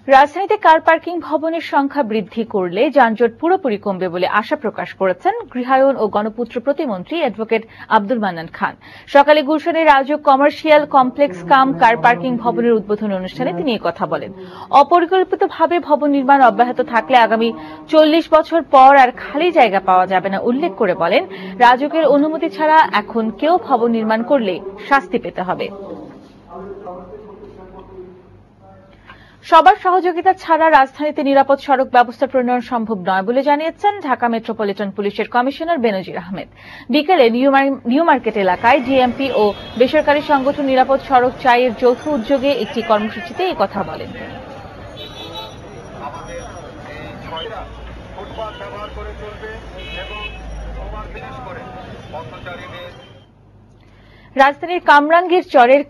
রাজধানীতে car parking ভবনের সংখ্যা বৃদ্ধি করলে যানজট পুরোপুরি কমবে বলে আশা প্রকাশ করেছেন গৃহায়ন ও গণপূর্ত প্রতিমন্ত্রী অ্যাডভোকেট আব্দুল মান্নান খান। সকালে গুলশানের রাজউক কমার্শিয়াল কমপ্লেক্স কাম কার পার্কিং ভবনের উদ্বোধনী অনুষ্ঠানে তিনি কথা বলেন। অপরিকল্পিতভাবে ভবন নির্মাণ অব্যাহত থাকলে আগামী 40 বছর পর আর খালি জায়গা পাওয়া যাবে না উল্লেখ করে বলেন, রাজউকের অনুমতি ছাড়া এখন কেউ ভবন নির্মাণ করলে শাস্তি পেতে হবে। সবার সহযোগিতা ছাড়া রাজধানীতে নিরাপদ সড়ক ব্যবস্থা প্রণয়ন সম্ভব নয় বলে জানিয়েছেন ঢাকা মেট্রোপলিটন পুলিশের কমিশনার বেনজির আহমেদ। বিকেলে নিউ মার্কেট এলাকায় ডিএমপি ও বেসরকারি সংগঠন নিরাপদ সড়ক চাইয়ের যৌথ উদ্যোগে একটি কর্মসূচিতে এই কথা বলেন। রাজধানীর কামরাঙ্গীর চরের